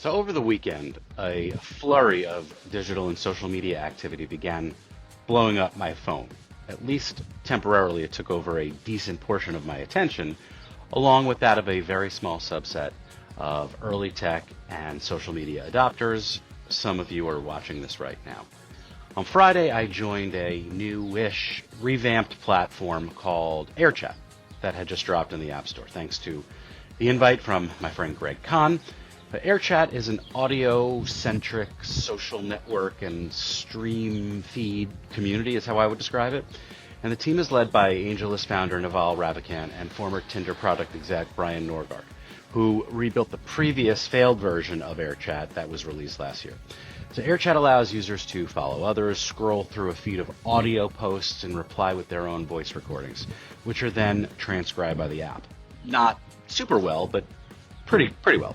So over the weekend, a flurry of digital and social media activity began blowing up my phone. At least temporarily, it took over a decent portion of my attention, along with that of a very small subset of early tech and social media adopters. Some of you are watching this right now. On Friday, I joined a new-ish revamped platform called Airchat that had just dropped in the App Store, thanks to the invite from my friend 𝘱𝐿. Airchat is an audio-centric social network and stream feed community is how I would describe it. And the team is led by AngelList founder Naval Ravikant and former Tinder product exec Brian Norgard, who rebuilt the previous failed version of Airchat that was released last year. So Airchat allows users to follow others, scroll through a feed of audio posts, and reply with their own voice recordings, which are then transcribed by the app. Not super well, but pretty well.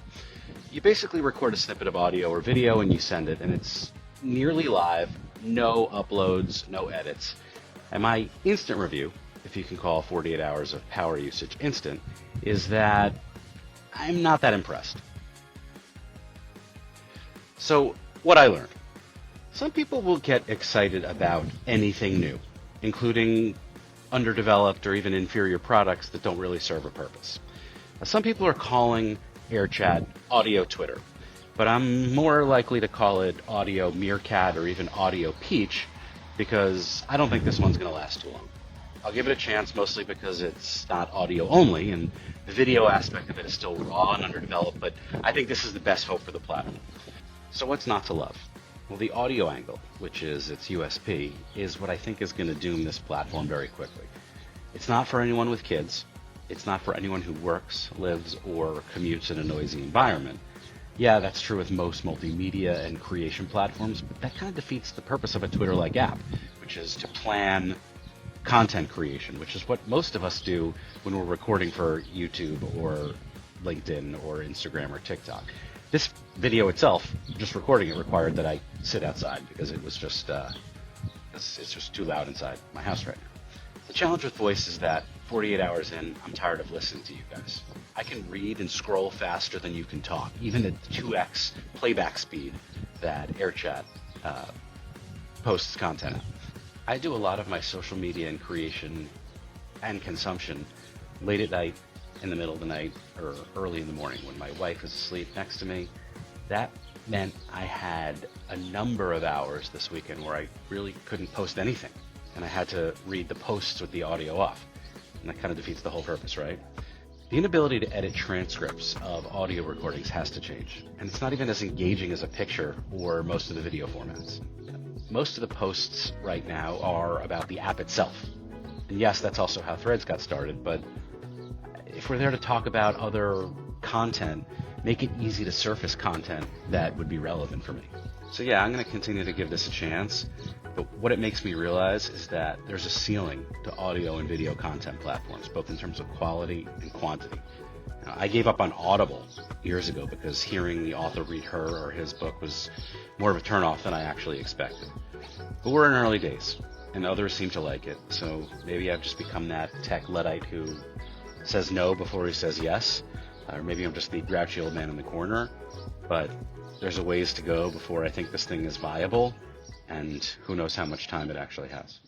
You basically record a snippet of audio or video and you send it, and it's nearly live, no uploads, no edits. And my instant review, if you can call 48 hours of power usage instant, is that I'm not that impressed. So what I learned. Some people will get excited about anything new, including underdeveloped or even inferior products that don't really serve a purpose. Now, some people are calling Airchat audio Twitter, but I'm more likely to call it audio meerkat or even audio peach because I don't think this one's going to last too long. I'll give it a chance mostly because it's not audio only and the video aspect of it is still raw and underdeveloped, but I think this is the best hope for the platform. So what's not to love? Well, the audio angle, which is its USP, is what I think is going to doom this platform very quickly. It's not for anyone with kids. It's not for anyone who works, lives, or commutes in a noisy environment. Yeah, that's true with most multimedia and creation platforms, but that kind of defeats the purpose of a Twitter-like app, which is to plan content creation, which is what most of us do when we're recording for YouTube or LinkedIn or Instagram or TikTok. This video itself, just recording it, required that I sit outside because it was just it's just too loud inside my house right now. The challenge with voice is that 48 hours in, I'm tired of listening to you guys. I can read and scroll faster than you can talk, even at 2x playback speed that Airchat posts content at. I do a lot of my social media and creation and consumption late at night, in the middle of the night, or early in the morning when my wife is asleep next to me. That meant I had a number of hours this weekend where I really couldn't post anything, and I had to read the posts with the audio off. And that kind of defeats the whole purpose, right? The inability to edit transcripts of audio recordings has to change, and it's not even as engaging as a picture or most of the video formats. Most of the posts right now are about the app itself. And yes, that's also how Threads got started, but if we're there to talk about other content, make it easy to surface content that would be relevant for me. So yeah, I'm going to continue to give this a chance, but what it makes me realize is that there's a ceiling to audio and video content platforms, both in terms of quality and quantity. Now, I gave up on Audible years ago because hearing the author read her or his book was more of a turnoff than I actually expected. But we're in early days, and others seem to like it, so maybe I've just become that tech Luddite who says no before he says yes, or maybe I'm just the grouchy old man in the corner, but there's a ways to go before I think this thing is viable, and who knows how much time it actually has.